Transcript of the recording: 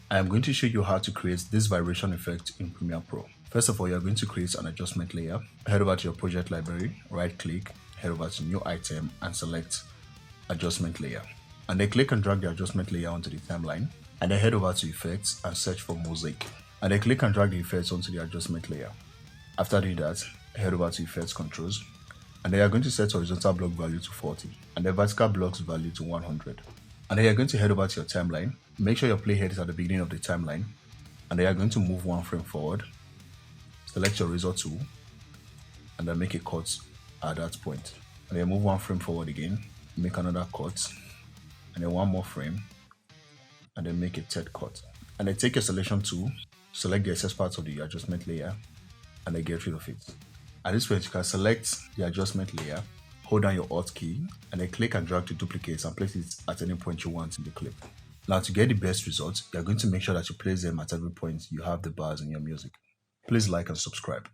I am going to show you how to create this vibration effect in Premiere Pro. First of all, you're going to create an adjustment layer. Head over to your project library, right click, head over to new item and select adjustment layer. And then click and drag the adjustment layer onto the timeline. And then head over to effects and search for mosaic. And then click and drag the effects onto the adjustment layer. After doing that, head over to effects controls. And then you're going to set horizontal block value to 40 and the vertical blocks value to 100. And then you're going to head over to your timeline. Make sure your playhead is at the beginning of the timeline. And then you're going to move one frame forward. Select your razor tool and then make a cut at that point. And then move one frame forward again, make another cut, and then one more frame, and then make a third cut. And then take your selection tool, select the excess parts of the adjustment layer, and then get rid of it. At this point, you can select the adjustment layer, hold down your Alt key, and then click and drag to duplicate and place it at any point you want in the clip. Now, to get the best results, you're going to make sure that you place them at every point you have the bars in your music. Please like and subscribe.